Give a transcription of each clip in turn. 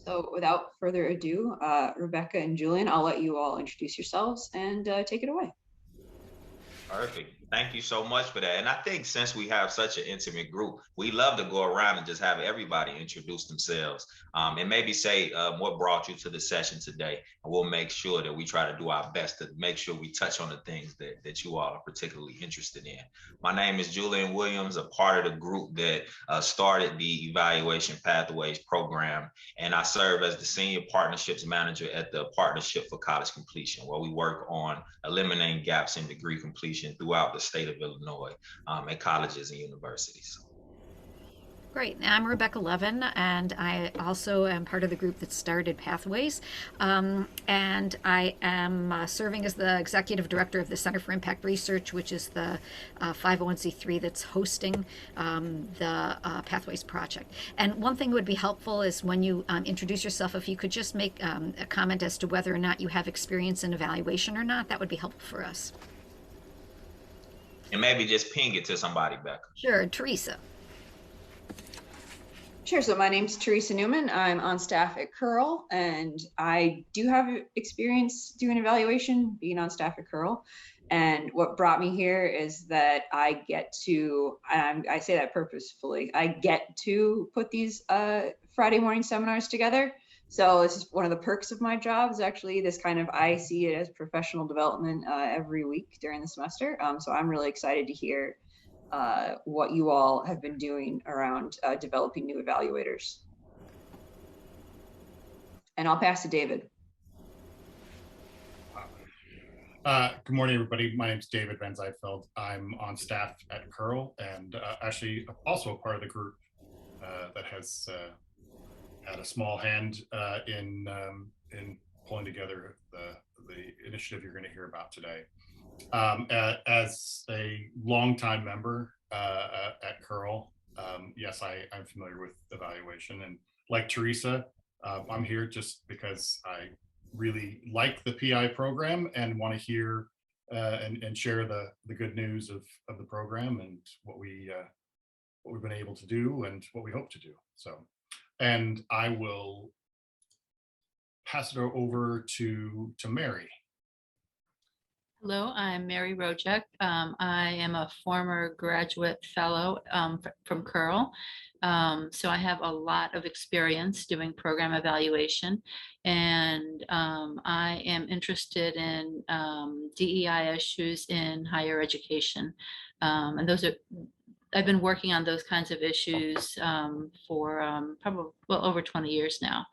So without further ado, Rebekah and Julian, I'll let you all introduce yourselves and take it away. Perfect. Thank you so much for that. And I think since we have such an intimate group, we love to go around and just have everybody introduce themselves and maybe say what brought you to the session today. And we'll make sure that we try to do our best to make sure we touch on the things that you all are particularly interested in. My name is Julian Williams, a part of the group that started the Evaluation Pathways program. And I serve as the Senior Partnerships Manager at the Partnership for College Completion, where we work on eliminating gaps in degree completion throughout the state of Illinois at colleges and universities. Great. I'm Rebekah Levin, and I also am part of the group that started Pathways. And I am serving as the executive director of the Center for Impact Research, which is the 501c3 that's hosting the Pathways project. And one thing that would be helpful is when you introduce yourself, if you could just make a comment as to whether or not you have experience in evaluation or not, that would be helpful for us. And maybe just ping it to somebody, Becca. Sure. Teresa. Sure. So my name's Teresa Newman. I'm on staff at Curl, and I do have experience doing evaluation, being on staff at Curl. And what brought me here is that I get to, I say that purposefully, I get to put these Friday morning seminars together. So this is one of the perks of my job is actually this kind of, I see it as professional development every week during the semester. So I'm really excited to hear what you all have been doing around developing new evaluators. And I'll pass to David. Good morning, everybody. My name is David Van Zijtveld. I'm on staff at Curl and actually also a part of the group that has had a small hand in pulling together the initiative you're going to hear about today. As a longtime member at Curl, yes, I'm familiar with evaluation, and like Teresa, I'm here just because I really like the PI program and want to hear and share the good news of the program and what we've been able to do and what we hope to do. So, and I will pass it over to Mary. Hello, I'm Mary Rojek. I am a former graduate fellow from Curl. So I have a lot of experience doing program evaluation, and I am interested in DEI issues in higher education. And I've been working on those kinds of issues for probably over 20 years now.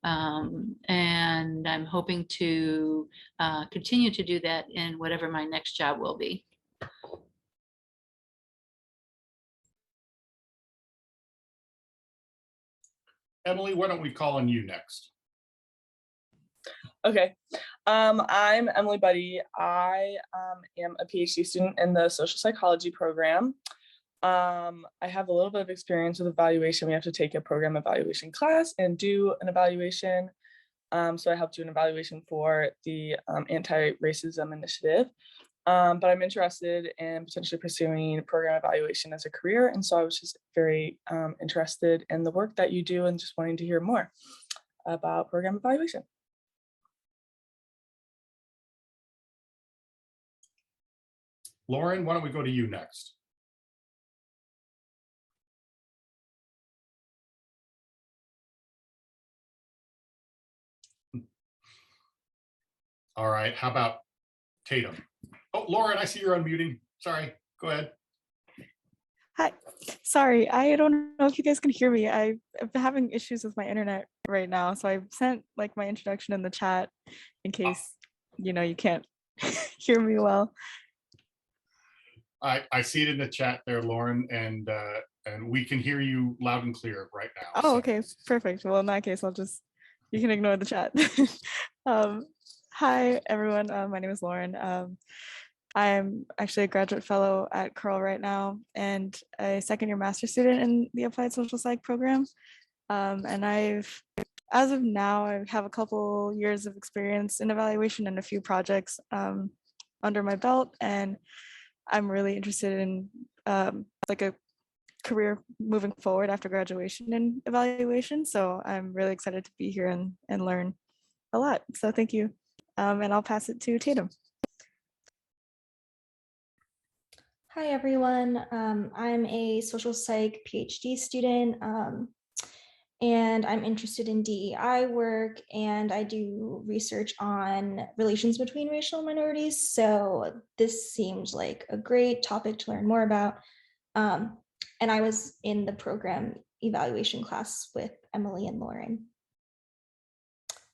And I'm hoping to continue to do that in whatever my next job will be. Emily, why don't we call on you next? Okay, I'm Emily Buddy. I am a PhD student in the social psychology program. I have a little bit of experience with evaluation. We have to take a program evaluation class and do an evaluation. So I helped do an evaluation for the anti-racism initiative. But I'm interested in potentially pursuing program evaluation as a career. And so I was just very interested in the work that you do and just wanting to hear more about program evaluation. Lauren, why don't we go to you next? All right, how about Tatum? Oh, Lauren, I see you're unmuting. Sorry, go ahead. Hi, sorry, I don't know if you guys can hear me. I've been having issues with my internet right now, so I sent like my introduction in the chat in case you can't hear me well. I see it in the chat there, Lauren, and we can hear you loud and clear right now. Oh, okay, perfect. Well, in that case, you can ignore the chat. Hi, everyone. My name is Lauren. I'm actually a graduate fellow at Curl right now and a second-year master's student in the Applied Social Psych program. And as of now, I have a couple years of experience in evaluation and a few projects under my belt. And I'm really interested in like a career moving forward after graduation in evaluation. So I'm really excited to be here and learn a lot. So thank you. And I'll pass it to Tatum. Hi, everyone. I'm a social psych PhD student, and I'm interested in DEI work, and I do research on relations between racial minorities. So this seemed like a great topic to learn more about. And I was in the program evaluation class with Emily and Lauren.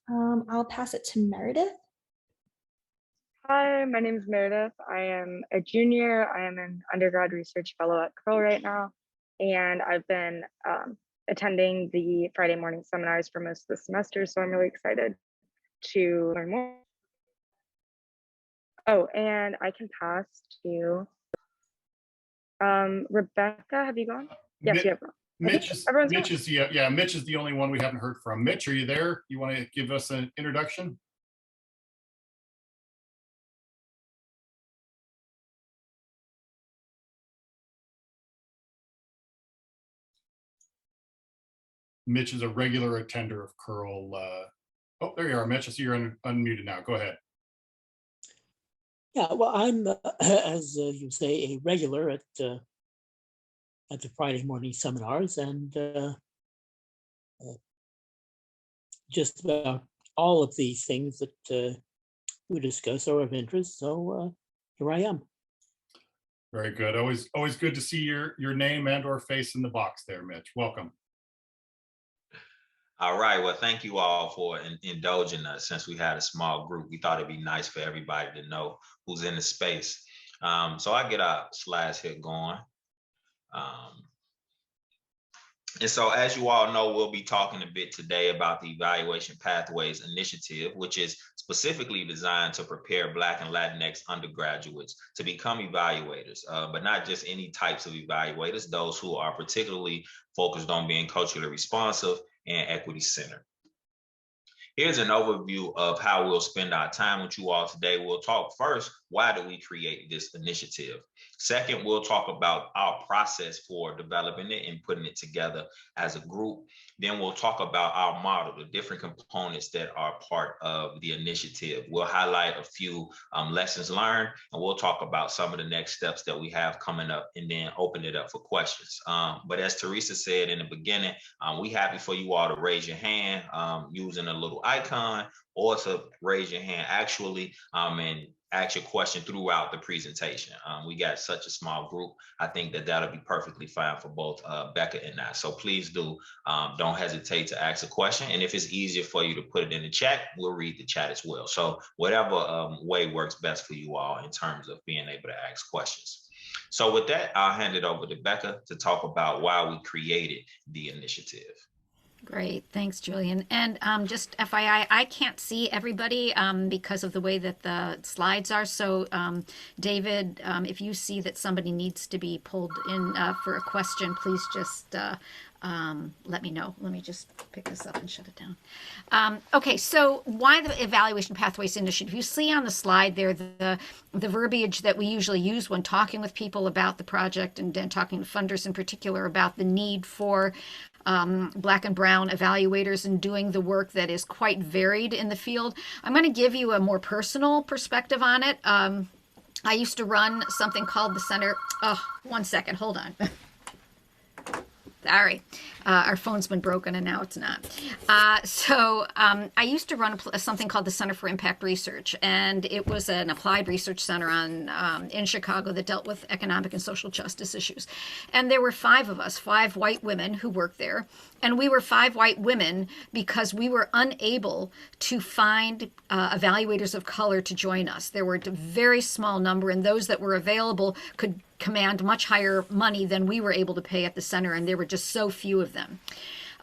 I'll pass it to Meredith. Hi, my name is Meredith. I am a junior. I am an undergrad research fellow at Curl right now, and I've been attending the Friday morning seminars for most of the semester, so I'm really excited to learn more. Oh, and I can pass to Rebekah. Have you gone? Yes, you have gone. Mitch is Mitch is the only one we haven't heard from. Mitch, are you there? You want to give us an introduction? Mitch is a regular attender of Curl. Oh, there you are, Mitch. I see you're unmuted now. Go ahead. Yeah, well, I'm, as you say, a regular at the Friday morning seminars, and just about all of these things that we discuss are of interest. So here I am. Very good. Always good to see your name and or face in the box there, Mitch. Welcome. All right. Well, thank you all for indulging us. Since we had a small group, we thought it'd be nice for everybody to know who's in the space. So I get our slides here going. And so, as you all know, we'll be talking a bit today about the Evaluation Pathways Initiative, which is specifically designed to prepare Black and Latinx undergraduates to become evaluators, but not just any types of evaluators, those who are particularly focused on being culturally responsive and equity centered. Here's an overview of how we'll spend our time with you all today. We'll talk first, why did we create this initiative? Second, we'll talk about our process for developing it and putting it together as a group. Then we'll talk about our model, the different components that are part of the initiative. We'll highlight a few lessons learned, and we'll talk about some of the next steps that we have coming up, and then open it up for questions. But as Teresa said in the beginning, we're happy for you all to raise your hand using a little icon, or to raise your hand actually and ask your question throughout the presentation. We got such a small group. I think that that'll be perfectly fine for both Becca and I. So please don't hesitate to ask a question. And if it's easier for you to put it in the chat, we'll read the chat as well. So whatever way works best for you all in terms of being able to ask questions. So with that, I'll hand it over to Becca to talk about why we created the initiative. Great, thanks, Julian. And just FYI, I can't see everybody because of the way that the slides are. So David, if you see that somebody needs to be pulled in for a question, please just let me know. Let me just pick this up and shut it down. Okay, so why the Evaluation Pathways Initiative? You see on the slide there the verbiage that we usually use when talking with people about the project, and talking to funders in particular about the need for Black and Brown evaluators and doing the work that is quite varied in the field. I'm going to give you a more personal perspective on it. I used to run something called the Center. Oh, 1 second, hold on. Sorry, our phone's been broken and now it's not. I used to run something called the Center for Impact Research, and it was an applied research center in Chicago that dealt with economic and social justice issues. And there were 5 of us, 5 white women who worked there. And we were 5 white women because we were unable to find evaluators of color to join us. There were a very small number, and those that were available could command much higher money than we were able to pay at the center, and there were just so few of them.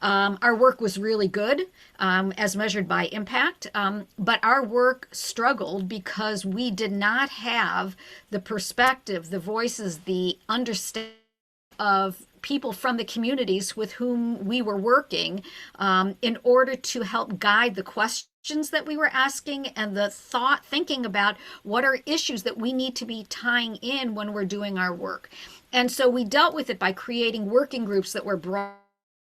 Our work was really good as measured by impact, but our work struggled because we did not have the perspective, the voices, the understanding of people from the communities with whom we were working in order to help guide the questions that we were asking and the thinking about what are issues that we need to be tying in when we're doing our work. And so we dealt with it by creating working groups that were brought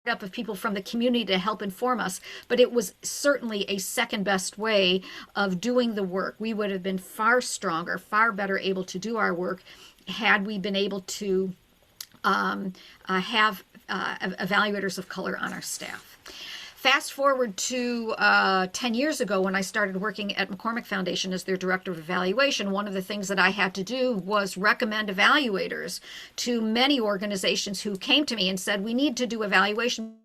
up of people from the community to help inform us, but it was certainly a second best way of doing the work. We would have been far stronger, far better able to do our work had we been able to have evaluators of color on our staff. Fast forward to 10 years ago when I started working at McCormick Foundation as their director of evaluation. One of the things that I had to do was recommend evaluators to many organizations who came to me and said, we need to do evaluation,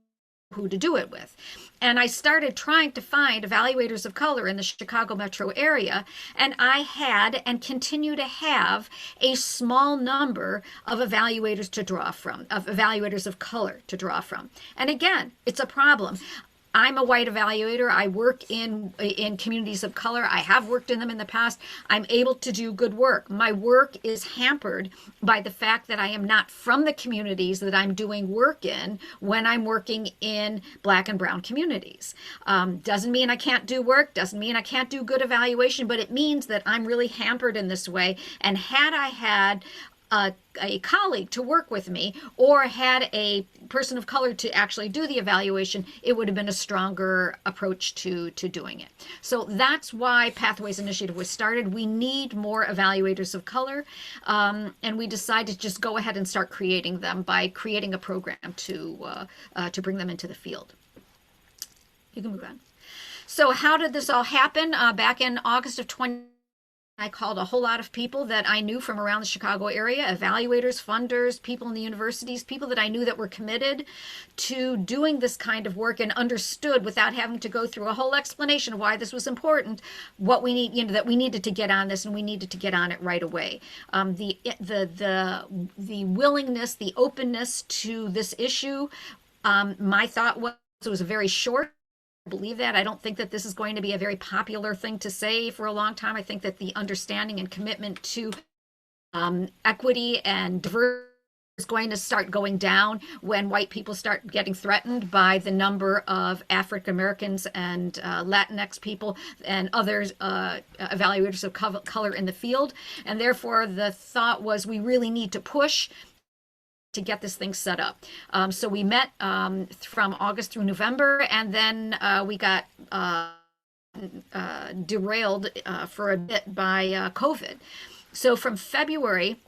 who to do it with. And I started trying to find evaluators of color in the Chicago metro area, and I had and continue to have a small number of evaluators to draw from, of evaluators of color to draw from. And again, it's a problem. I'm a white evaluator. I work in communities of color. I have worked in them in the past. I'm able to do good work. My work is hampered by the fact that I am not from the communities that I'm doing work in when I'm working in Black and brown communities. Doesn't mean I can't do work, doesn't mean I can't do good evaluation, but it means that I'm really hampered in this way. And had I had a colleague to work with me, or had a person of color to actually do the evaluation, it would have been a stronger approach to doing it. So that's why Pathways Initiative was started. We need more evaluators of color, and we decided to just go ahead and start creating them by creating a program to bring them into the field. You can move on. So how did this all happen? Back in August of 2020, I called a whole lot of people that I knew from around the Chicago area, evaluators, funders, people in the universities, people that I knew that were committed to doing this kind of work and understood, without having to go through a whole explanation of why this was important, what we need, that we needed to get on this, and we needed to get on it right away. The willingness, the openness to this issue, my thought was it was a very short. I believe that. I don't think that this is going to be a very popular thing to say for a long time. I think that the understanding and commitment to equity and diversity is going to start going down when white people start getting threatened by the number of African Americans and Latinx people and others, evaluators of color in the field. And therefore, the thought was we really need to push to get this thing set up. So we met from August through November, and then we got derailed for a bit by COVID. So from February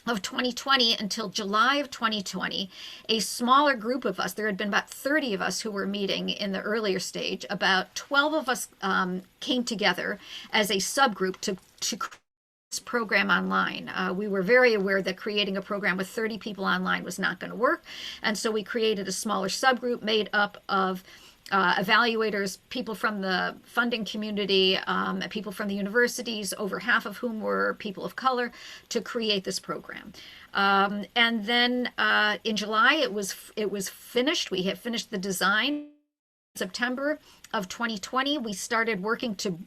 of 2020 until July of 2020, a smaller group of us, there had been about 30 of us who were meeting in the earlier stage, about 12 of us came together as a subgroup to this program online. We were very aware that creating a program with 30 people online was not going to work, and so we created a smaller subgroup made up of evaluators, people from the funding community, people from the universities, over half of whom were people of color, to create this program. And then in July, it was finished. We had finished the design. September of 2020, we started working to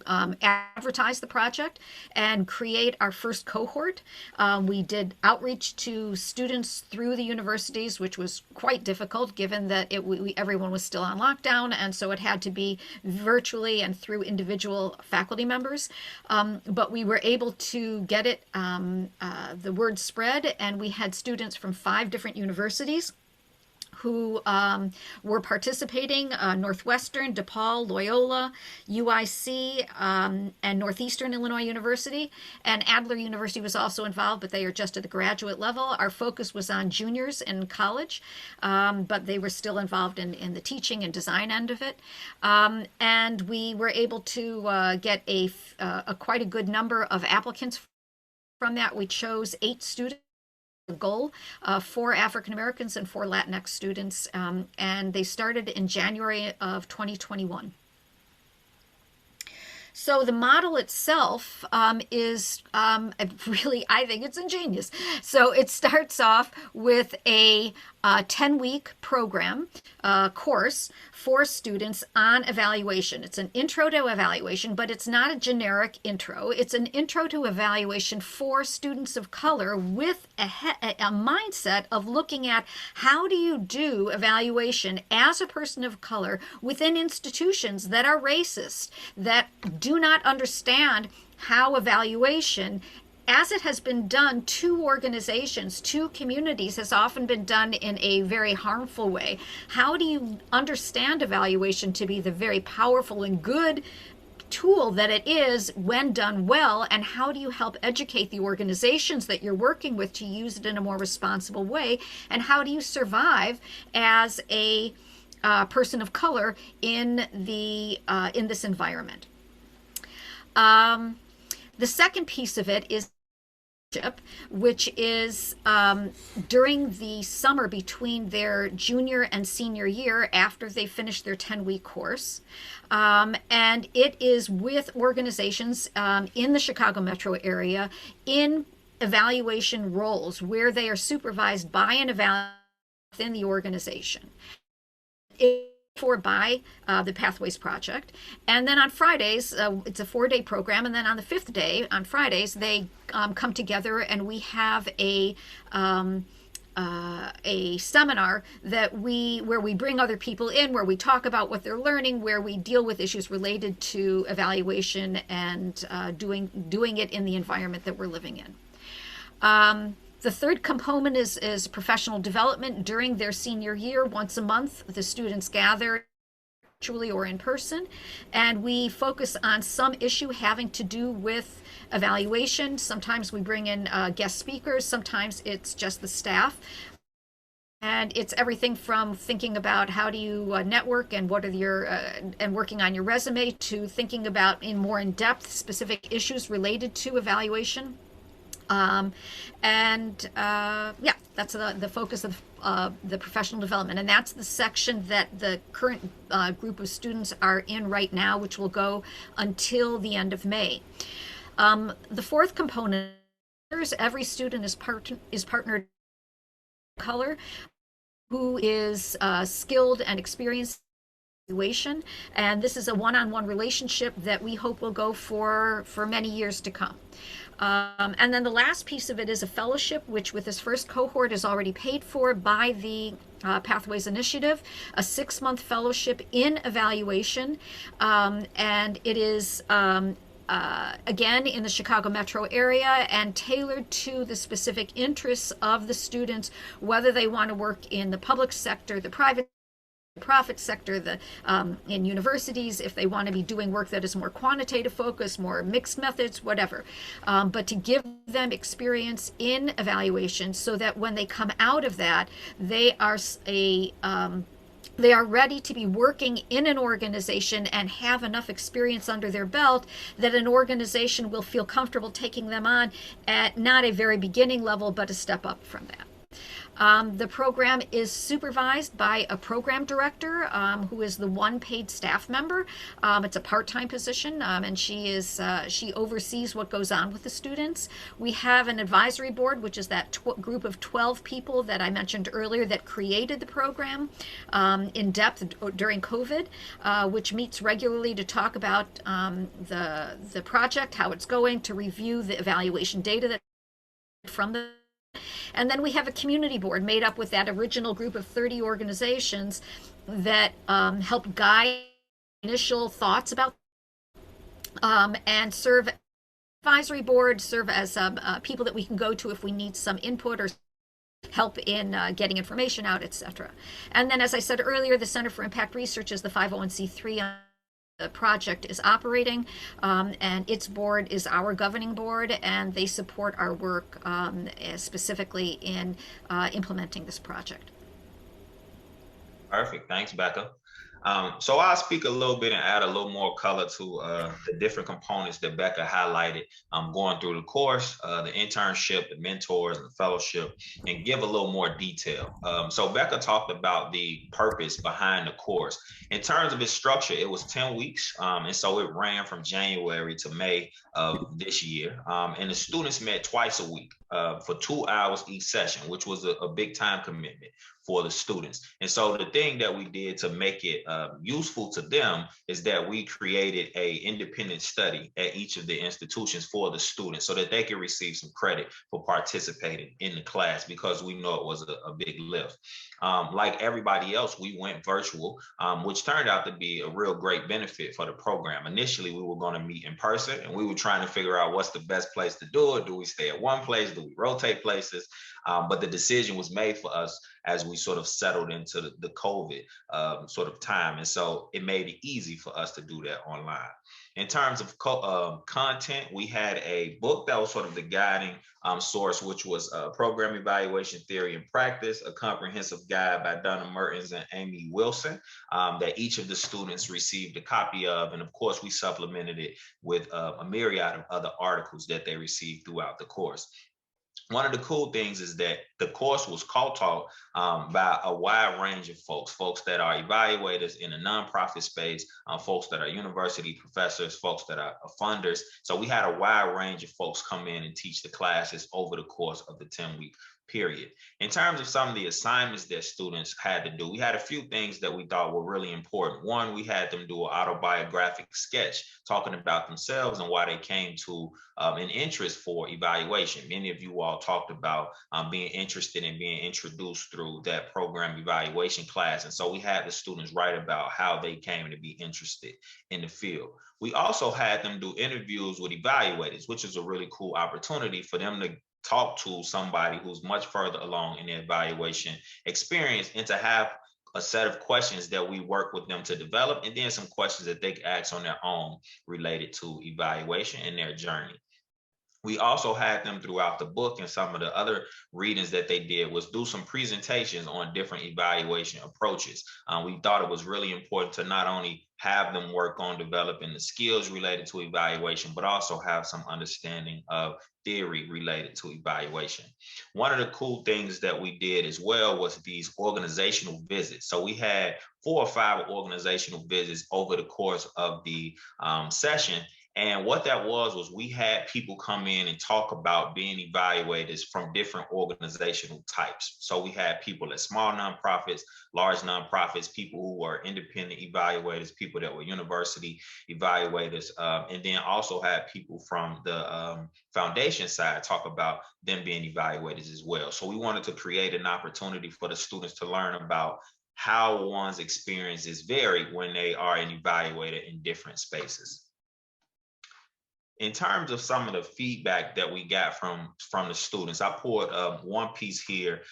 advertise the project and create our first cohort. We did outreach to students through the universities, which was quite difficult given that everyone was still on lockdown, and so it had to be virtually and through individual faculty members. But we were able to get it, the word spread, and we had students from 5 different universities who were participating, Northwestern, DePaul, Loyola, UIC, and Northeastern Illinois University. And Adler University was also involved, but they are just at the graduate level. Our focus was on juniors in college, but they were still involved in the teaching and design end of it. And we were able to get a quite a good number of applicants from that. We chose 8 students. Goal, 4 African Americans and 4 Latinx students, and they started in January of 2021. So the model itself is really, I think it's ingenious. So it starts off with a 10-week program course for students on evaluation. It's an intro to evaluation, but it's not a generic intro. It's an intro to evaluation for students of color with a mindset of looking at how do you do evaluation as a person of color within institutions that are racist, that do not understand how evaluation as it has been done to organizations, to communities, has often been done in a very harmful way. How do you understand evaluation to be the very powerful and good tool that it is when done well, and how do you help educate the organizations that you're working with to use it in a more responsible way, and how do you survive as a person of color in this environment? The second piece of it is which is during the summer between their junior and senior year after they finish their 10-week course. And it is with organizations in the Chicago metro area in evaluation roles where they are supervised by an evaluator within the organization. By the Pathways Project. And then on Fridays, it's a 4-day program. And then on the 5th day, on Fridays, they come together and we have a seminar where we bring other people in, where we talk about what they're learning, where we deal with issues related to evaluation and doing it in the environment that we're living in. The third component is professional development during their senior year. Once a month, the students gather virtually or in person, and we focus on some issue having to do with evaluation. Sometimes we bring in guest speakers, sometimes it's just the staff. And it's everything from thinking about how do you network and what are your and working on your resume, to thinking about more in-depth specific issues related to evaluation. Yeah, that's the focus of the professional development. And that's the section that the current group of students are in right now, which will go until the end of May. The fourth component is every student is partnered color who is skilled and experienced in evaluation. And this is a one-on-one relationship that we hope will go for many years to come. And then the last piece of it is a fellowship, which with this first cohort is already paid for by the Pathways Initiative, a 6-month fellowship in evaluation. And it is, again, in the Chicago metro area and tailored to the specific interests of the students, whether they want to work in the public sector, the private sector, in universities, if they want to be doing work that is more quantitative focused, more mixed methods, whatever. But to give them experience in evaluation so that when they come out of that, they are ready to be working in an organization and have enough experience under their belt that an organization will feel comfortable taking them on at not a very beginning level, but a step up from that. The program is supervised by a program director who is the one paid staff member. It's a part-time position, and she oversees what goes on with the students. We have an advisory board, which is that group of 12 people that I mentioned earlier that created the program in depth during COVID, which meets regularly to talk about the project, how it's going, to review the evaluation data that from the. And then we have a community board made up with that original group of 30 organizations that help guide initial thoughts about and serve as advisory board, serve as people that we can go to if we need some input or help in getting information out, etc. And then, as I said earlier, the Center for Impact Research is the 501c3 the project is operating, and its board is our governing board, and they support our work specifically in implementing this project. Perfect. Thanks, Becca. So I'll speak a little bit and add a little more color to the different components that Becca highlighted going through the course, the internship, the mentors, and the fellowship, and give a little more detail. So Becca talked about the purpose behind the course. In terms of its structure, it was 10 weeks, and so it ran from January to May of this year. And the students met twice a week for 2 hours each session, which was a big time commitment. for the students. And so the thing that we did to make it useful to them is that we created a independent study at each of the institutions for the students so that they could receive some credit for participating in the class, because we know it was a big lift. Like everybody else, we went virtual, which turned out to be a real great benefit for the program. Initially, we were going to meet in person, and we were trying to figure out what's the best place to do it. Do we stay at one place? Do we rotate places? But the decision was made for us as we sort of settled into the COVID sort of time. And so it made it easy for us to do that online. In terms of content, we had a book that was sort of the guiding source, which was Program Evaluation Theory and Practice, a comprehensive guide by Donna Mertens and Amy Wilson, that each of the students received a copy of. And of course, we supplemented it with a myriad of other articles that they received throughout the course. One of the cool things is that the course was co-taught by a wide range of folks that are evaluators in the nonprofit space, folks that are university professors, folks that are funders. So we had a wide range of folks come in and teach the classes over the course of the 10-week period. In terms of some of the assignments that students had to do, we had a few things that we thought were really important. One, we had them do an autobiographic sketch talking about themselves and why they came to an interest for evaluation. Many of you all talked about being interested in being introduced through that program evaluation class. And so we had the students write about how they came to be interested in the field. We also had them do interviews with evaluators, which is a really cool opportunity for them to talk to somebody who's much further along in their evaluation experience, and to have a set of questions that we work with them to develop, and then some questions that they can ask on their own related to evaluation and their journey. We also had them throughout the book, and some of the other readings that they did was do some presentations on different evaluation approaches. We thought it was really important to not only have them work on developing the skills related to evaluation, but also have some understanding of theory related to evaluation. One of the cool things that we did as well was these organizational visits. So we had 4 or 5 organizational visits over the course of the session. And what that was we had people come in and talk about being evaluators from different organizational types. So we had people at small nonprofits, large nonprofits, people who were independent evaluators, people that were university evaluators, and then also had people from the foundation side talk about them being evaluators as well. So we wanted to create an opportunity for the students to learn about how one's experiences vary when they are an evaluator in different spaces. In terms of some of the feedback that we got from the students, I pulled one piece here,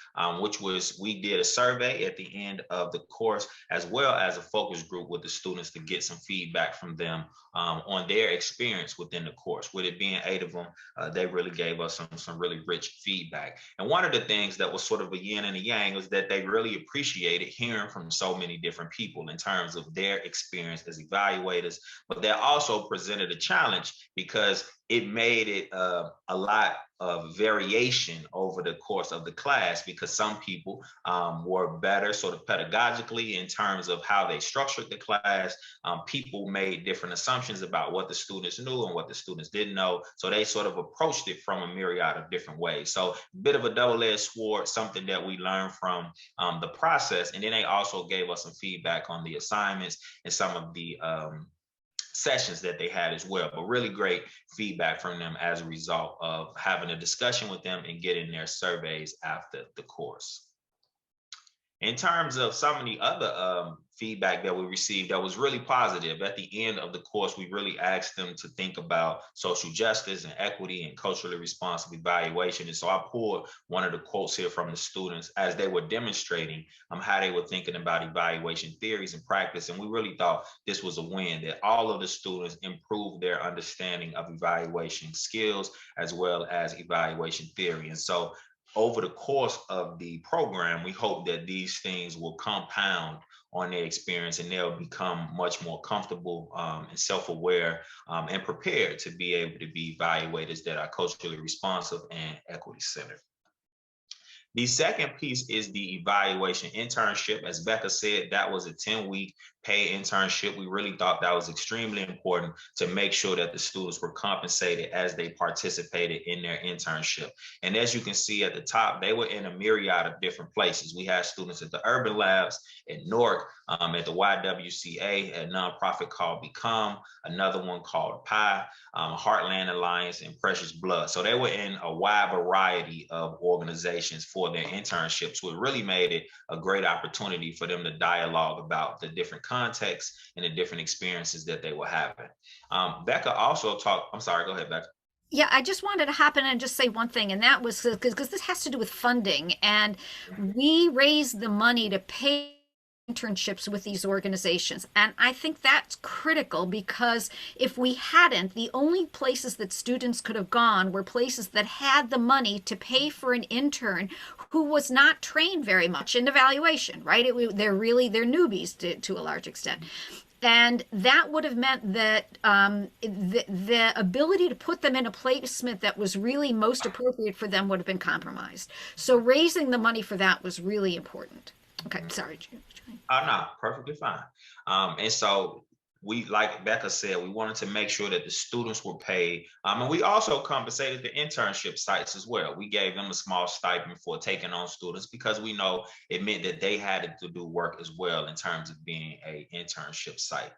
which was we did a survey at the end of the course, as well as a focus group with the students to get some feedback from them on their experience within the course. With it being 8 of them, they really gave us some really rich feedback. And one of the things that was sort of a yin and a yang was that they really appreciated hearing from so many different people in terms of their experience as evaluators, but they also presented a challenge because it made it a lot of variation over the course of the class, because some people were better sort of pedagogically in terms of how they structured the class. People made different assumptions about what the students knew and what the students didn't know. So they sort of approached it from a myriad of different ways. So a bit of a double-edged sword, something that we learned from the process. And then they also gave us some feedback on the assignments and some of the sessions that they had as well, but really great feedback from them as a result of having a discussion with them and getting their surveys after the course. In terms of some of the other feedback that we received that was really positive, at the end of the course, we really asked them to think about social justice and equity and culturally responsive evaluation. And so I pulled one of the quotes here from the students as they were demonstrating how they were thinking about evaluation theories and practice. And we really thought this was a win, that all of the students improved their understanding of evaluation skills as well as evaluation theory. And so over the course of the program, we hope that these things will compound on their experience and they'll become much more comfortable and self-aware and prepared to be able to be evaluators that are culturally responsive and equity centered. The second piece is the evaluation internship. As Becca said, that was a 10-week paid internship. We really thought that was extremely important to make sure that the students were compensated as they participated in their internship. And as you can see at the top, they were in a myriad of different places. We had students at the Urban Labs, at NORC, at the YWCA, a nonprofit called Become, another one called PI, Heartland Alliance, and Precious Blood. So they were in a wide variety of organizations for their internships, which really made it a great opportunity for them to dialogue about the different contexts and the different experiences that they were having. Becca also talked, I'm sorry, go ahead, Becca. Yeah, I just wanted to hop in and just say one thing, and that was because this has to do with funding, and we raised the money to pay internships with these organizations. And I think that's critical, because if we hadn't, the only places that students could have gone were places that had the money to pay for an intern who was not trained very much in evaluation, right? They're newbies to a large extent. And that would have meant that the ability to put them in a placement that was really most appropriate for them would have been compromised. So raising the money for that was really important. Okay, sorry, Julian. Oh, no, perfectly fine. And so we, like Becca said, we wanted to make sure that the students were paid. And we also compensated the internship sites as well. We gave them a small stipend for taking on students, because we know it meant that they had to do work as well in terms of being an internship site.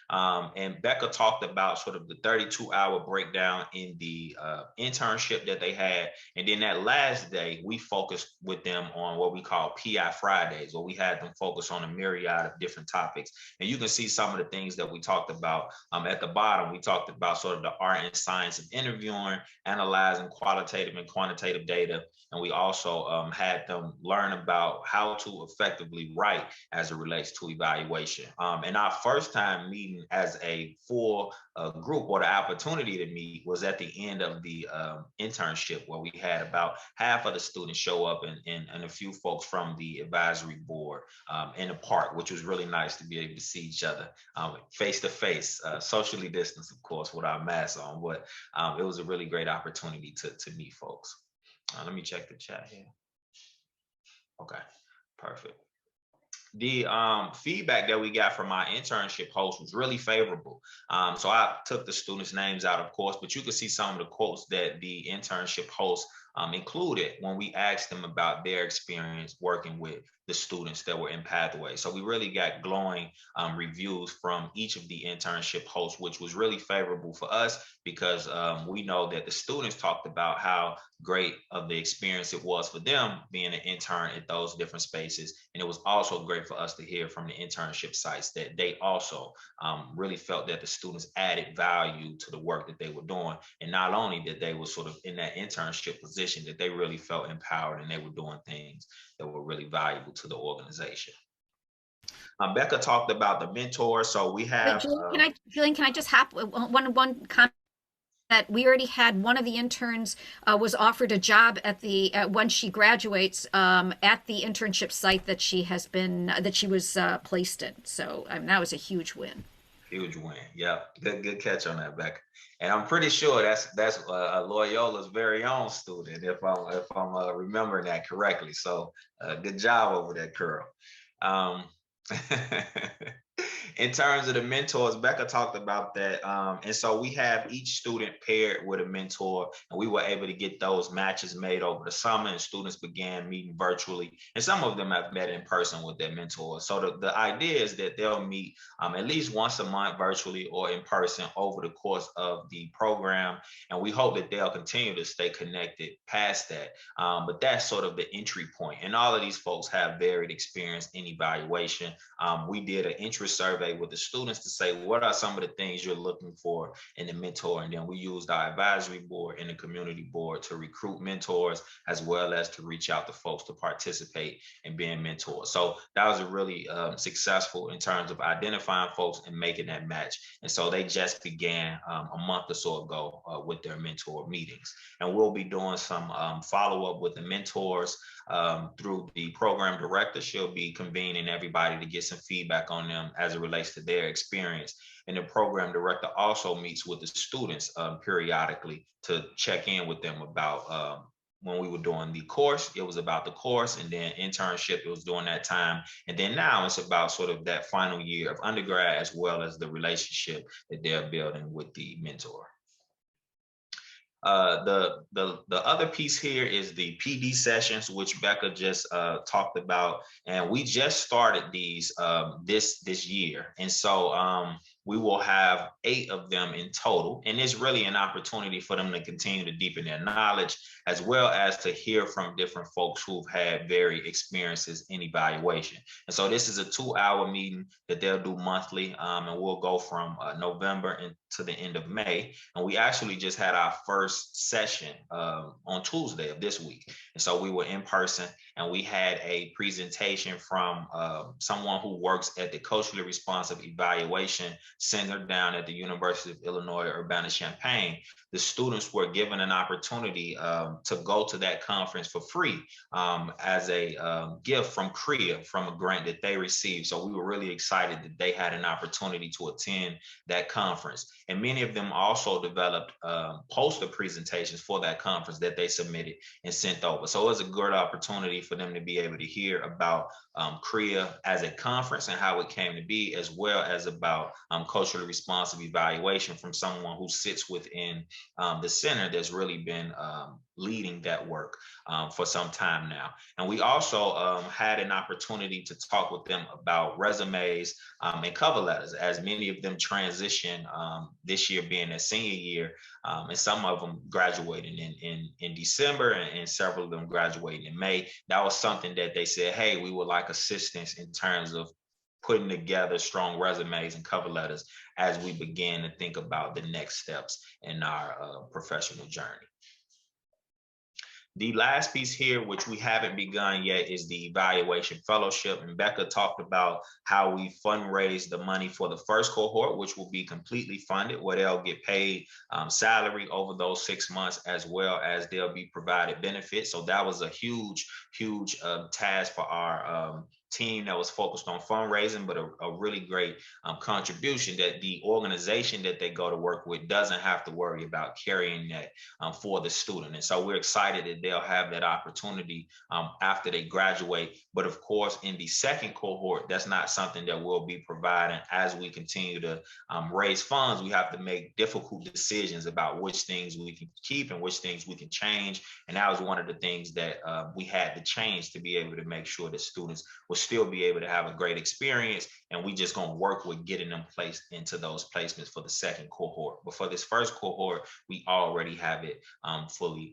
And Becca talked about sort of the 32-hour breakdown in the internship that they had. And then that last day, we focused with them on what we call PI Fridays, where we had them focus on a myriad of different topics. And you can see some of the things that we talked about at the bottom. We talked about sort of the art and science of interviewing, analyzing qualitative and quantitative data. And we also had them learn about how to effectively write as it relates to evaluation. And our first time meeting as a full group, or the opportunity to meet, was at the end of the internship, where we had about half of the students show up, and a few folks from the advisory board in the park, which was really nice to be able to see each other face to face, socially distanced, of course, with our masks on. But it was a really great opportunity to meet folks. Let me check the chat here. Okay, perfect. The feedback that we got from our internship host was really favorable. So I took the students' names out, of course, but you can see some of the quotes that the internship host included when we asked them about their experience working with the students that were in Pathways. So we really got glowing reviews from each of the internship hosts, which was really favorable for us, because we know that the students talked about how great of the experience it was for them being an intern at those different spaces. And it was also great for us to hear from the internship sites that they also really felt that the students added value to the work that they were doing. And not only that they were sort of in that internship position, that they really felt empowered and they were doing things that were really valuable to the organization. Becca talked about the mentor. So we have. Julian, can I just have one comment? That we already had one of the interns was offered a job at when she graduates at the internship site that she was placed in. So that was a huge win. Huge win. Yeah, good catch on that, Becca. And I'm pretty sure that's Loyola's very own student, if I'm remembering that correctly. So good job over there, Curl. In terms of the mentors, Becca talked about that. And so we have each student paired with a mentor, and we were able to get those matches made over the summer, and students began meeting virtually. And some of them have met in person with their mentors. So the idea is that they'll meet at least once a month virtually or in person over the course of the program. And we hope that they'll continue to stay connected past that. But that's sort of the entry point. And all of these folks have varied experience in evaluation. We did an interest survey with the students to say, what are some of the things you're looking for in the mentor? And then we used our advisory board and the community board to recruit mentors, as well as to reach out to folks to participate in being mentors. So that was a really successful in terms of identifying folks and making that match. And so they just began a month or so ago with their mentor meetings. And we'll be doing some follow-up with the mentors through the program director. She'll be convening everybody to get some feedback on them as it relates to their experience. And the program director also meets with the students periodically to check in with them about when we were doing the course, it was about the course, and then internship, it was during that time. And then now it's about sort of that final year of undergrad, as well as the relationship that they're building with the mentor. The other piece here is the PD sessions, which Becca just talked about, and we just started these this year, and so we will have 8 of them in total, and it's really an opportunity for them to continue to deepen their knowledge, as well as to hear from different folks who've had varied experiences in evaluation. And so this is a 2-hour meeting that they'll do monthly, and we'll go from November to the end of May. And we actually just had our first session on Tuesday of this week. And so we were in person, and we had a presentation from someone who works at the Culturally Responsive Evaluation Center down at the University of Illinois Urbana-Champaign. The students were given an opportunity to go to that conference for free as a gift from CREA, from a grant that they received. So we were really excited that they had an opportunity to attend that conference. And many of them also developed poster presentations for that conference that they submitted and sent over. So it was a good opportunity for them to be able to hear about CREA as a conference and how it came to be, as well as about culturally responsive evaluation from someone who sits within the center that's really been leading that work for some time now. And we also had an opportunity to talk with them about resumes and cover letters, as many of them transition this year being their senior year, and some of them graduating in December, and several of them graduating in May. That was something that they said, hey, we would like assistance in terms of putting together strong resumes and cover letters as we begin to think about the next steps in our professional journey. The last piece here, which we haven't begun yet, is the evaluation fellowship. And Becca talked about how we fundraise the money for the first cohort, which will be completely funded, where they'll get paid salary over those 6 months, as well as they'll be provided benefits. So that was a huge task for our team that was focused on fundraising, but a really great contribution that the organization that they go to work with doesn't have to worry about carrying that for the student. And so we're excited that they'll have that opportunity after they graduate. But of course, in the second cohort, that's not something that we'll be providing. As we continue to raise funds, we have to make difficult decisions about which things we can keep and which things we can change. And that was one of the things that we had to change to be able to make sure that students will still be able to have a great experience. And we just gonna work with getting them placed into those placements for the second cohort. But for this first cohort, we already have it fully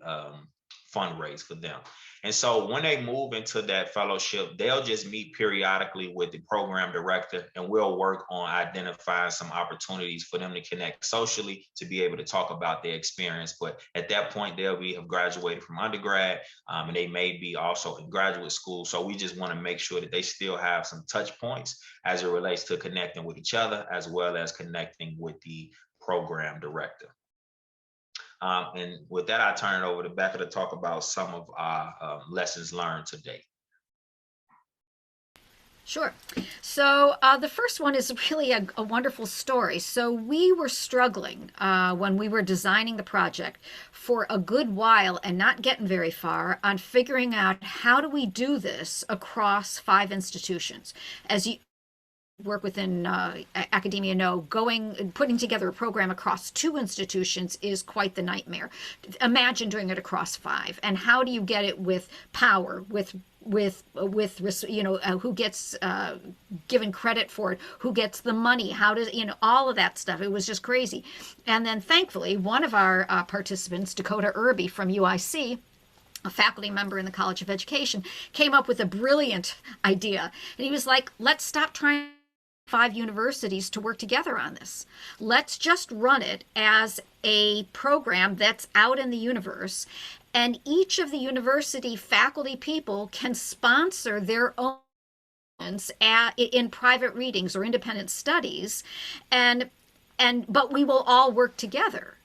fundraised for them. And so when they move into that fellowship, they'll just meet periodically with the program director, and we'll work on identifying some opportunities for them to connect socially, to be able to talk about their experience. But at that point, they'll have graduated from undergrad, and they may be also in graduate school. So we just want to make sure that they still have some touch points as it relates to connecting with each other, as well as connecting with the program director. And with that, I turn it over to Becca to talk about some of our lessons learned today. Sure. So the first one is really a wonderful story. So we were struggling when we were designing the project for a good while and not getting very far on figuring out how do we do this across 5 institutions. As you work within academia know, putting together a program across 2 institutions is quite the nightmare. Imagine doing it across 5. And how do you get it with power, with who gets given credit for it, who gets the money, how does, all of that stuff. It was just crazy. And then thankfully, one of our participants, Dakota Irby from UIC, a faculty member in the College of Education, came up with a brilliant idea. And he was like, let's stop trying 5 universities to work together on this. Let's just run it as a program that's out in the universe, and each of the university faculty people can sponsor their own in private readings or independent studies, but we will all work together.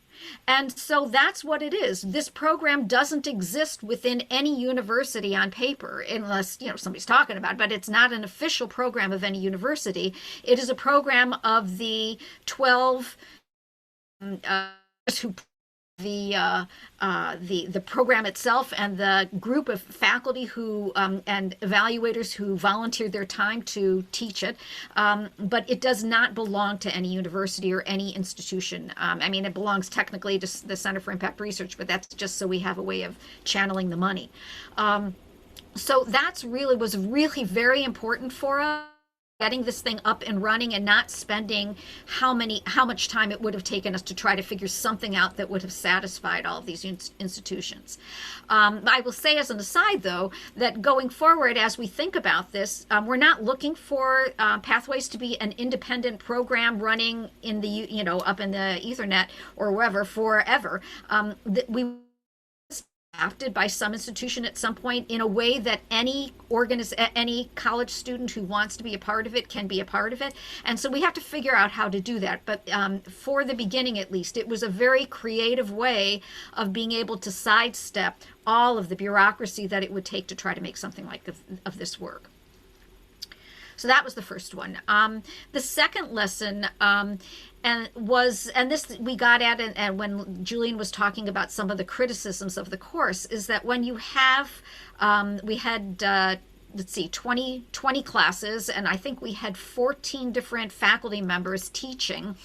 And so that's what it is. This program doesn't exist within any university on paper, unless somebody's talking about it, but it's not an official program of any university. It is a program of the 12 who the program itself and the group of faculty who and evaluators who volunteered their time to teach it, but it does not belong to any university or any institution. I mean, it belongs technically to the Center for Impact Research, but that's just so we have a way of channeling the money. So that's was really very important for us, getting this thing up and running and not spending how much time it would have taken us to try to figure something out that would have satisfied all of these institutions. I will say as an aside, though, that going forward, as we think about this, we're not looking for Pathways to be an independent program running in the, up in the Ethernet or wherever forever. We drafted by some institution at some point in a way that any college student who wants to be a part of it can be a part of it. And so we have to figure out how to do that. But for the beginning, at least, it was a very creative way of being able to sidestep all of the bureaucracy that it would take to try to make something like of this work. So that was the first one. The second lesson and this we got at it, and when Julian was talking about some of the criticisms of the course, is that when you have, we had, let's see, 20 classes, and I think we had 14 different faculty members teaching,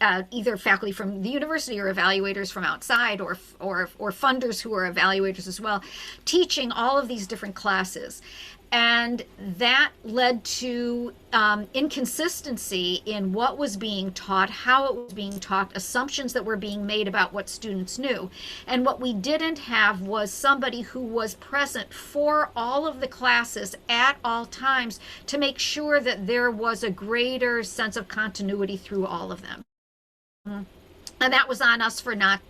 either faculty from the university or evaluators from outside or funders who are evaluators as well, teaching all of these different classes. And that led to inconsistency in what was being taught, how it was being taught, assumptions that were being made about what students knew. And what we didn't have was somebody who was present for all of the classes at all times to make sure that there was a greater sense of continuity through all of them. And that was on us for not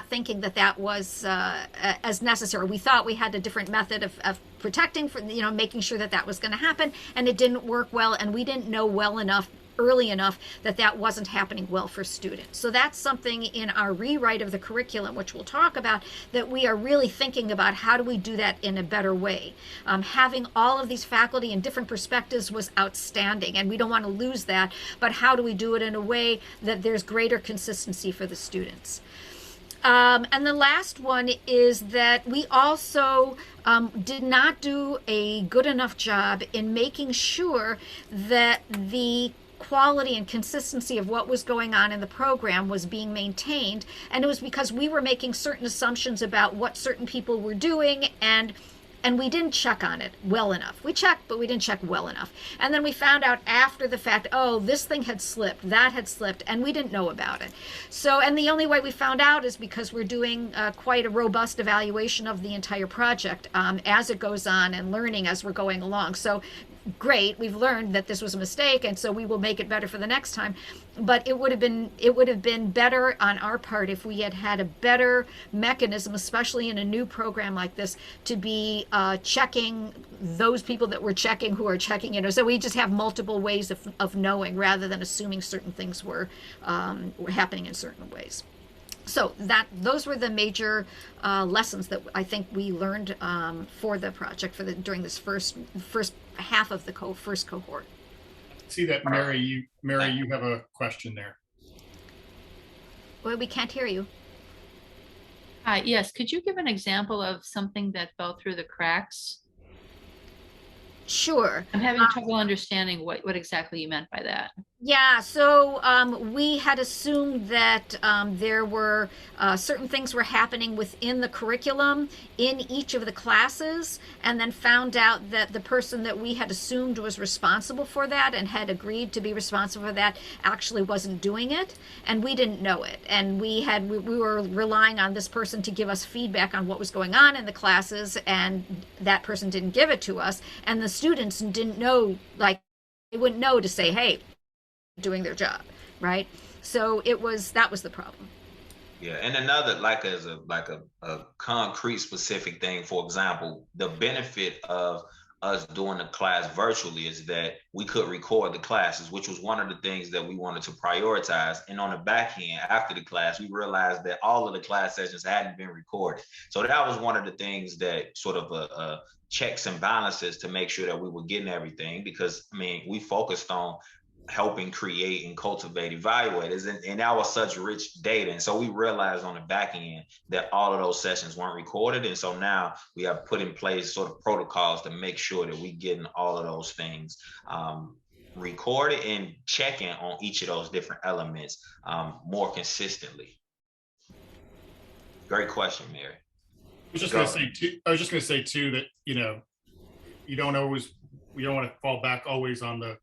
thinking that was as necessary. We thought we had a different method of protecting, for making sure that was going to happen, and it didn't work well, and we didn't know early enough that wasn't happening well for students. So that's something in our rewrite of the curriculum, which we'll talk about, that we are really thinking about how do we do that in a better way. Having all of these faculty and different perspectives was outstanding, and we don't want to lose that, but how do we do it in a way that there's greater consistency for the students? And the last one is that we also did not do a good enough job in making sure that the quality and consistency of what was going on in the program was being maintained. And it was because we were making certain assumptions about what certain people were doing, and we didn't check on it well enough. We checked, but we didn't check well enough. And then we found out after the fact, oh, this thing had slipped, that had slipped, and we didn't know about it. So, and the only way we found out is because we're doing quite a robust evaluation of the entire project as it goes on, and learning as we're going along. So great, we've learned that this was a mistake, and so we will make it better for the next time. But it would have been better on our part if we had had a better mechanism, especially in a new program like this, to be checking those people that we're checking who are checking, so we just have multiple ways of knowing, rather than assuming certain things were happening in certain ways. So those were the major lessons that I think we learned for the project during this first half of the first cohort. See that, Mary, you have a question there. Well, we can't hear you. Hi, yes, could you give an example of something that fell through the cracks? Sure. I'm having trouble understanding what exactly you meant by that. Yeah, so we had assumed that there were certain things were happening within the curriculum in each of the classes, and then found out that the person that we had assumed was responsible for that and had agreed to be responsible for that actually wasn't doing it, and we didn't know it. And we were relying on this person to give us feedback on what was going on in the classes, and that person didn't give it to us, and the students didn't know, they wouldn't know to say, hey, doing their job, right? So that was the problem. Yeah, and another, as a concrete specific thing, for example, the benefit of us doing the class virtually is that we could record the classes, which was one of the things that we wanted to prioritize. And on the back end, after the class, we realized that all of the class sessions hadn't been recorded. So that was one of the things that sort of checks and balances to make sure that we were getting everything, because we focused on helping create and cultivate evaluators, and that was such rich data. And so we realized on the back end that all of those sessions weren't recorded, and so now we have put in place sort of protocols to make sure that we getting all of those things recorded and checking on each of those different elements more consistently. Great question, Mary. I was just going to say too that we don't want to fall back always on the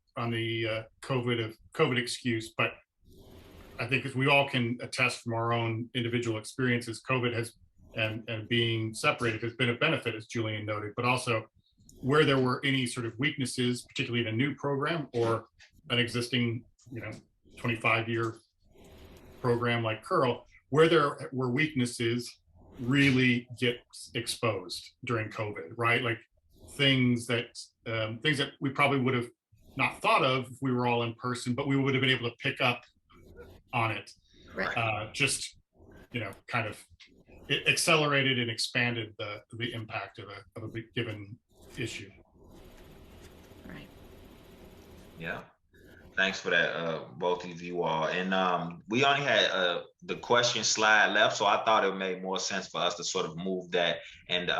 COVID excuse, but I think as we all can attest from our own individual experiences, COVID has and being separated has been a benefit, as Julian noted, but also where there were any sort of weaknesses, particularly in a new program or an existing 25-year program like Curl, where there were weaknesses really get exposed during COVID, right? Like things that we probably would have not thought of if we were all in person, but we would have been able to pick up on it. Right. Just kind of it accelerated and expanded the impact of a given issue. Right. Yeah. Thanks for that, both of you all. And we only had the question slide left, so I thought it made more sense for us to sort of move that. And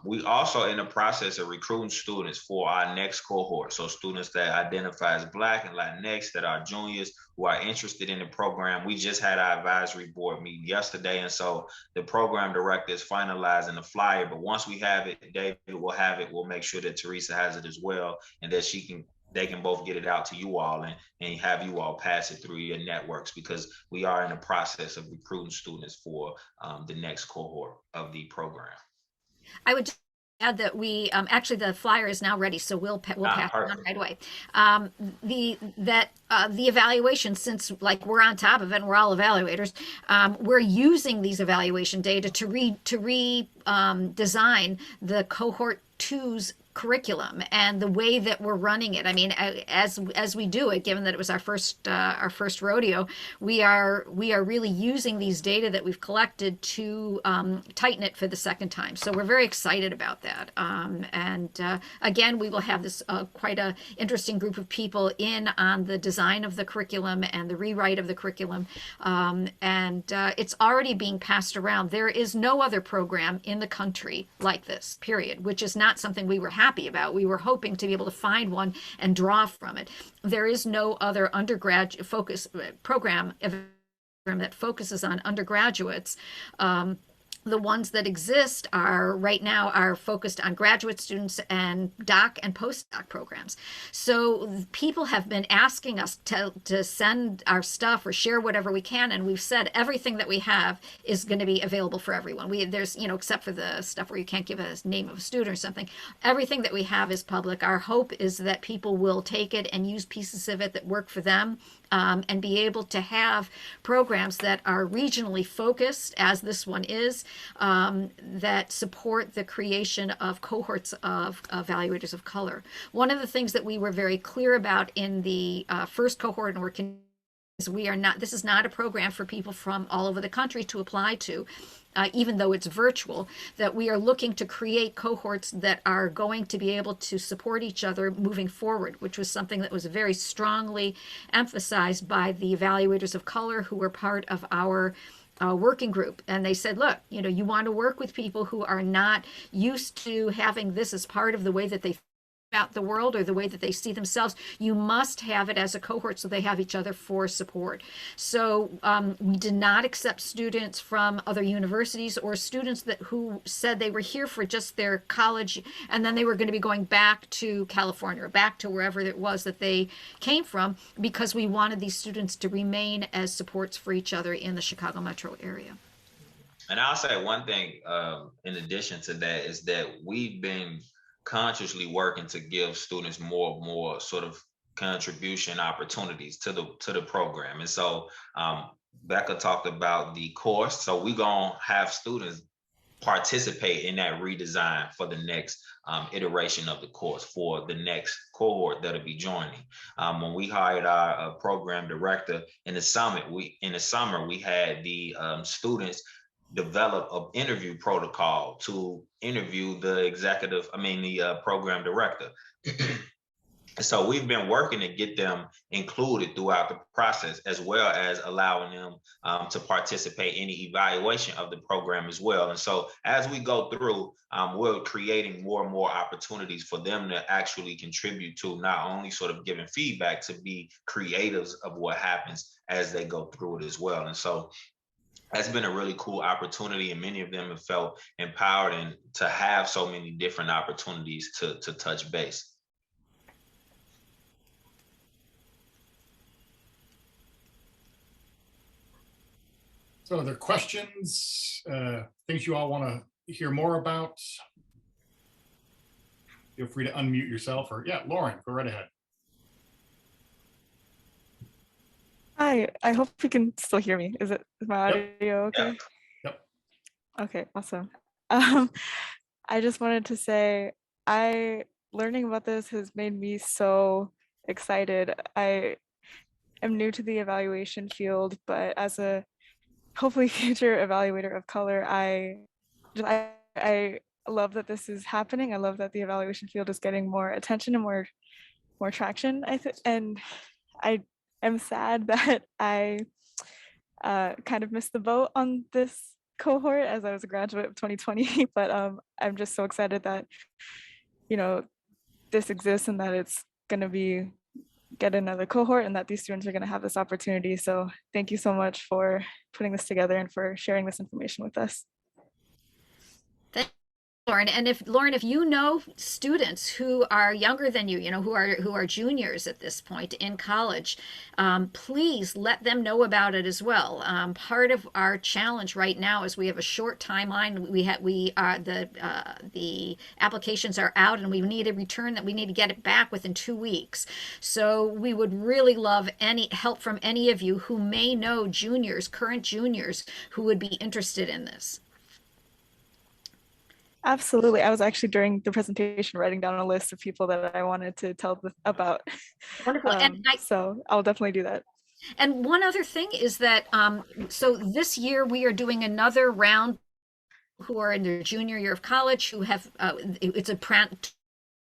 we also in the process of recruiting students for our next cohort. So students that identify as Black and Latinx, that are juniors who are interested in the program. We just had our advisory board meeting yesterday, and so the program director is finalizing the flyer. But once we have it, David will have it. We'll make sure that Teresa has it as well, and that they can both get it out to you all and have you all pass it through your networks, because we are in the process of recruiting students for the next cohort of the program. I would add that we actually the flyer is now ready, so we'll pass it on right away. The evaluation, since like we're on top of it and we're all evaluators, we're using these evaluation data to redesign the cohort 2's curriculum and the way that we're running it. I mean, as we do it, given that it was our first rodeo, we are really using these data that we've collected to tighten it for the second time. So we're very excited about that. Again, we will have this quite a interesting group of people in on the design of the curriculum and the rewrite of the curriculum. It's already being passed around. There is no other program in the country like this, period, which is not something we were happy about. We were hoping to be able to find one and draw from it. There is no other undergraduate focus program that focuses on undergraduates. The ones that exist right now are focused on graduate students and doc and postdoc programs. So people have been asking us to send our stuff or share whatever we can, and we've said everything that we have is going to be available for everyone. There's except for the stuff where you can't give a name of a student or something, everything that we have is public. Our hope is that people will take it and use pieces of it that work for them, and be able to have programs that are regionally focused, as this one is, that support the creation of cohorts of evaluators of color. One of the things that we were very clear about in the first cohort, and this is not a program for people from all over the country to apply to. Even though it's virtual, that we are looking to create cohorts that are going to be able to support each other moving forward, which was something that was very strongly emphasized by the evaluators of color who were part of our working group. And they said, look, you want to work with people who are not used to having this as part of the way that they think about the world or the way that they see themselves. You must have it as a cohort so they have each other for support. So we did not accept students from other universities or students who said they were here for just their college and then they were going to be going back to California or back to wherever it was that they came from, because we wanted these students to remain as supports for each other in the Chicago metro area. And I'll say one thing in addition to that is that we've been consciously working to give students more sort of contribution opportunities to the program. And so Becca talked about the course. So we're going to have students participate in that redesign for the next iteration of the course for the next cohort that'll be joining. When we hired our program director in the summer, we had the students develop an interview protocol to interview the program director. So we've been working to get them included throughout the process, as well as allowing them to participate in the evaluation of the program as well. And so as we go through, we're creating more and more opportunities for them to actually contribute to not only sort of giving feedback, to be creatives of what happens as they go through it as well. And so that's been a really cool opportunity, and many of them have felt empowered and to have so many different opportunities to touch base. So are there questions, things you all want to hear more about? Feel free to unmute yourself, or yeah, Lauren, go right ahead. Hi, I hope you can still hear me. Is my audio okay? Yep. Okay, awesome. I just wanted to say, learning about this has made me so excited. I am new to the evaluation field, but as a hopefully future evaluator of color, I love that this is happening. I love that the evaluation field is getting more attention and more traction. And I am sad that I kind of missed the boat on this cohort as I was a graduate of 2020, but I'm just so excited that, this exists and that it's going to get another cohort and that these students are going to have this opportunity. So thank you so much for putting this together and for sharing this information with us. Lauren, and if you know students who are younger than you, who are juniors at this point in college, please let them know about it as well. Part of our challenge right now is we have a short timeline. The applications are out, and we need a return that we need to get it back within 2 weeks. So we would really love any help from any of you who may know current juniors who would be interested in this. Absolutely. I was actually during the presentation writing down a list of people that I wanted to tell about. Wonderful. So I'll definitely do that. And one other thing is that, so this year we are doing another round who are in their junior year of college, who have, it's a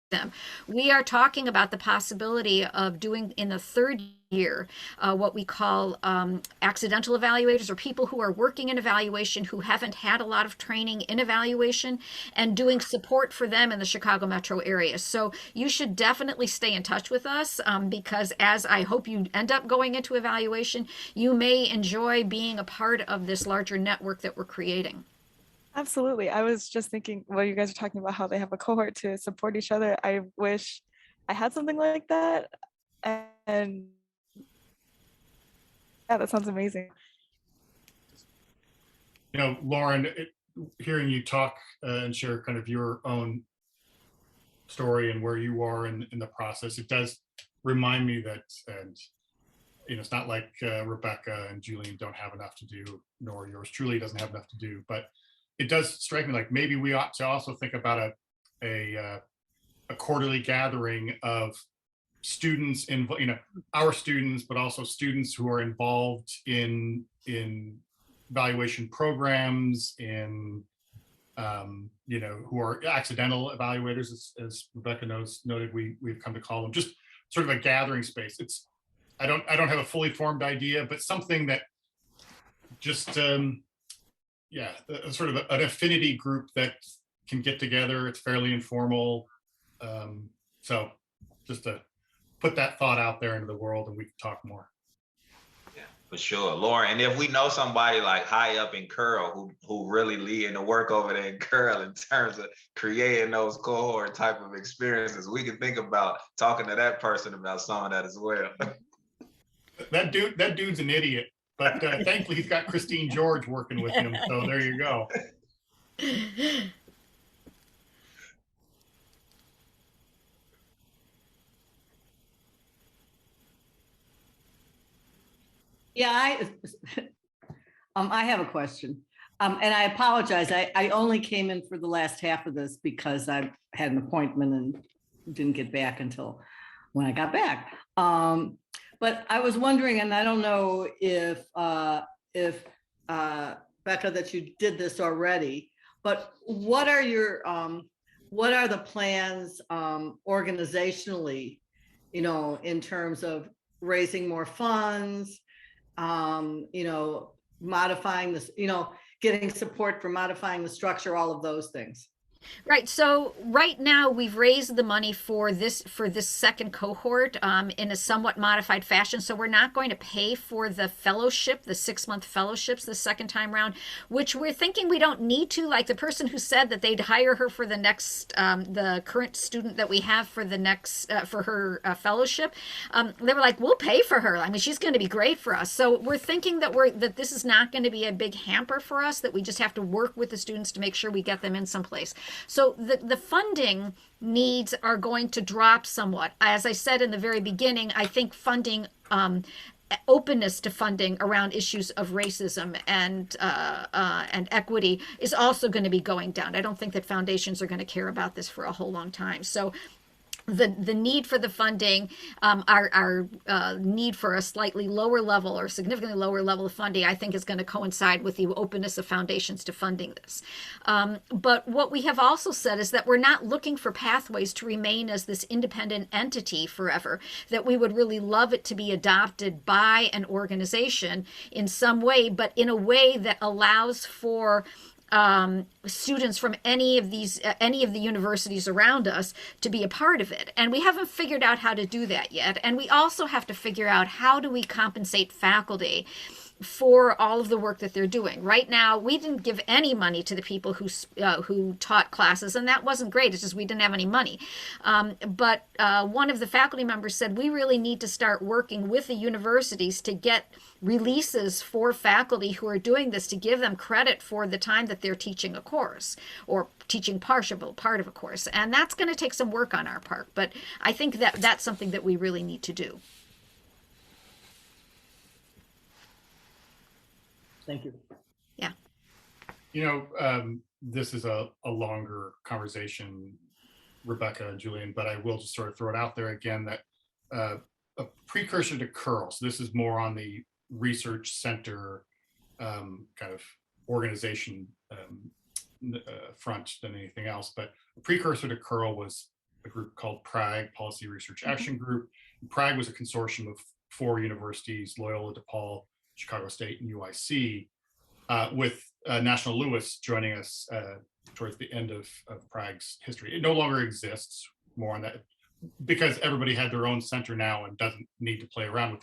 them. We are talking about the possibility of doing in the third year what we call accidental evaluators, or people who are working in evaluation who haven't had a lot of training in evaluation, and doing support for them in the Chicago metro area. So you should definitely stay in touch with us, because as I hope you end up going into evaluation, you may enjoy being a part of this larger network that we're creating. Absolutely. I was just thinking, well, you guys are talking about how they have a cohort to support each other. I wish I had something like that. And yeah, that sounds amazing. Lauren, hearing you talk and share kind of your own story and where you are in the process, it does remind me that, and it's not like Rebekah and Julian don't have enough to do, nor yours truly doesn't have enough to do, but it does strike me like maybe we ought to also think about a quarterly gathering of students in, our students, but also students who are involved in evaluation programs, who are accidental evaluators, as Rebekah noted, we've come to call them, just sort of a gathering space. I don't have a fully formed idea, but something that just sort of an affinity group that can get together. It's fairly informal. So just to put that thought out there into the world, and we can talk more. Yeah, for sure, Lauren. And if we know somebody like high up in Curl who really leading the work over there in Curl in terms of creating those cohort type of experiences, we can think about talking to that person about some of that as well. That dude's an idiot. But thankfully, he's got Christine George working with him. So there you go. Yeah, I have a question. And I apologize. I only came in for the last half of this because I had an appointment and didn't get back until when I got back. But I was wondering, and I don't know if Becca, that you did this already, but what are the plans organizationally in terms of raising more funds, modifying this, getting support for modifying the structure, all of those things. Right. So right now we've raised the money for this second cohort in a somewhat modified fashion. So we're not going to pay for the fellowship, the 6-month fellowships the second time round, which we're thinking we don't need to. Like the person who said that they'd hire her for the next, the current student that we have for the next, for her fellowship, they were like, we'll pay for her. I mean, she's going to be great for us. So we're thinking that this is not going to be a big hamper for us, that we just have to work with the students to make sure we get them in someplace. So the funding needs are going to drop somewhat. As I said in the very beginning, I think funding, openness to funding around issues of racism and equity is also going to be going down. I don't think that foundations are going to care about this for a whole long time. So the need for the funding, our need for a slightly lower level or significantly lower level of funding, I think is going to coincide with the openness of foundations to funding this. But what we have also said is that we're not looking for pathways to remain as this independent entity forever, that we would really love it to be adopted by an organization in some way, but in a way that allows for students from any of the universities around us to be a part of it. And we haven't figured out how to do that yet. And we also have to figure out how do we compensate faculty for all of the work that they're doing. Right now, we didn't give any money to the people who taught classes, and that wasn't great. It's just we didn't have any money. But one of the faculty members said, we really need to start working with the universities to get releases for faculty who are doing this, to give them credit for the time that they're teaching a course or teaching part of a course. And that's going to take some work on our part. But I think that that's something that we really need to do. Thank you. Yeah. This is a longer conversation, Rebekah and Julian, but I will just sort of throw it out there again that a precursor to CURL, so this is more on the research center kind of organization front than anything else, but a precursor to CURL was a group called PRAG, Policy Research Action Group. PRAG was a consortium of 4 universities, Loyola, DePaul, Chicago State, and UIC, with National Louis joining us towards the end of PRAG's history. It no longer exists, more on that, because everybody had their own center now and doesn't need to play around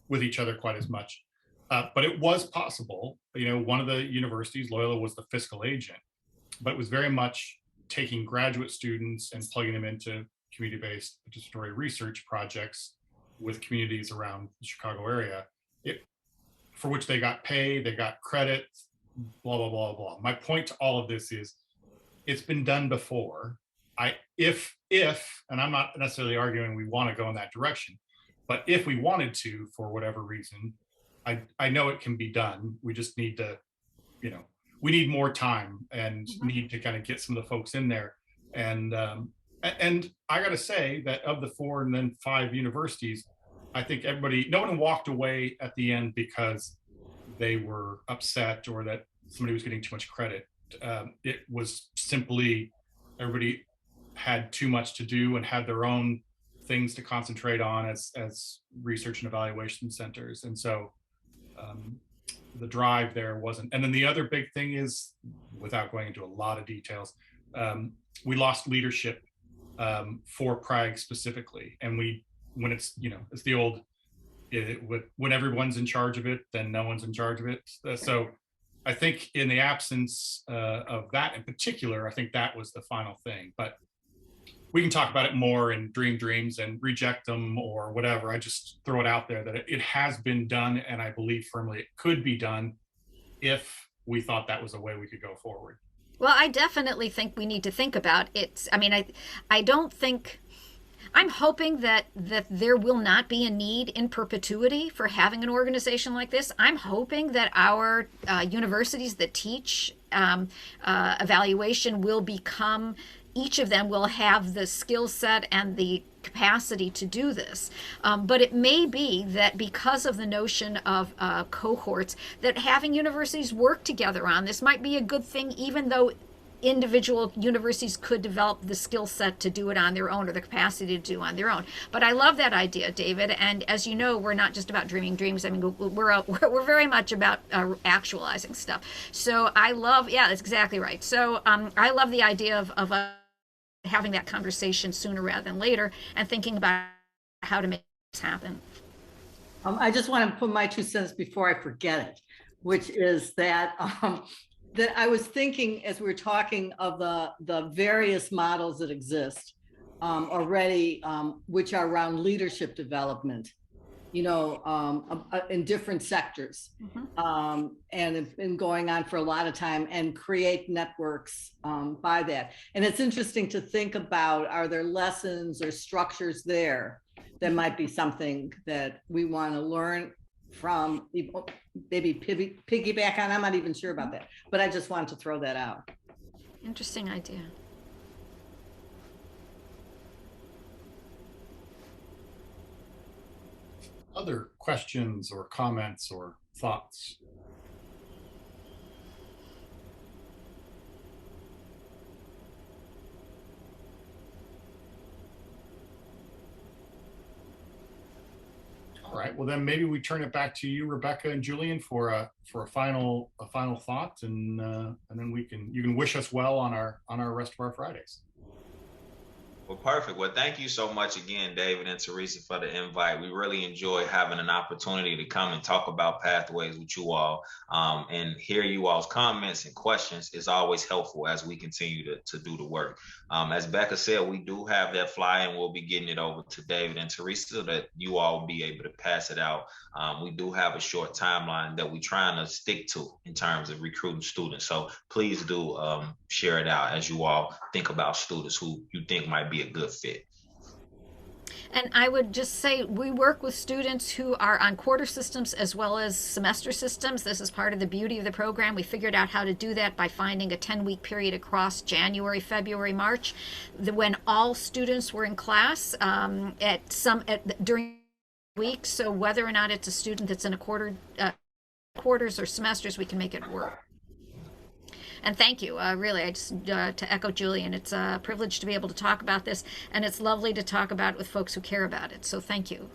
with each other quite as much. But it was possible. One of the universities, Loyola, was the fiscal agent, but it was very much taking graduate students and plugging them into community-based participatory research projects with communities around the Chicago area, for which they got paid, they got credit, blah, blah, blah, blah. My point to all of this is it's been done before. If, and I'm not necessarily arguing we want to go in that direction, but if we wanted to, for whatever reason, I know it can be done. We just need to, we need more time and need to kind of get some of the folks in there. And I got to say that of the 4 and then 5 universities, I think no one walked away at the end because they were upset or that somebody was getting too much credit. It was simply everybody had too much to do and had their own things to concentrate on as research and evaluation centers. And so the drive there wasn't. And then the other big thing is, without going into a lot of details, we lost leadership for PRAG specifically. And when it's, it's the old, when everyone's in charge of it, then no one's in charge of it. So I think in the absence of that in particular, I think that was the final thing. But we can talk about it more and dream dreams and reject them or whatever. I just throw it out there that it has been done, and I believe firmly it could be done if we thought that was a way we could go forward. Well, I definitely think we need to think about it. I mean, I don't think, I'm hoping that there will not be a need in perpetuity for having an organization like this. I'm hoping that our universities that teach evaluation will become, each of them will have the skill set and the capacity to do this. But it may be that because of the notion of cohorts, that having universities work together on this might be a good thing, even though individual universities could develop the skill set to do it on their own, or the capacity to do on their own. But I love that idea, David. And as you know, we're not just about dreaming dreams. I mean, we're very much about actualizing stuff. So I love, yeah, that's exactly right. So I love the idea of having that conversation sooner rather than later, and thinking about how to make this happen. I just want to put my 2 cents before I forget it, which is that that I was thinking as we were talking of the various models that exist already, which are around leadership development, you know, in different sectors, and it's been going on for a lot of time, and create networks by that. And it's interesting to think about, are there lessons or structures there that might be something that we want to learn from, maybe piggyback on? I'm not even sure about that, but I just wanted to throw that out. Interesting idea. Other questions or comments or thoughts? All right, well then maybe we turn it back to you, Rebekah and Julian, for a final thought, and then you can wish us well on our rest of our Fridays. Well, perfect. Well, thank you so much again, David and Teresa, for the invite. We really enjoy having an opportunity to come and talk about pathways with you all, and hear you all's comments and questions is always helpful as we continue to do the work. As Becca said, we do have that flyer, and we'll be getting it over to David and Teresa so that you all will be able to pass it out. We do have a short timeline that we're trying to stick to in terms of recruiting students. So please do share it out as you all think about students who you think might be a good fit. And I would just say we work with students who are on quarter systems as well as semester systems. This is part of the beauty of the program. We figured out how to do that by finding a 10-week period across January, February, March, when all students were in class during the week. So whether or not it's a student that's in a quarters or semesters, we can make it work. And thank you, really, I just, to echo Julian, it's a privilege to be able to talk about this, and it's lovely to talk about it with folks who care about it. So thank you.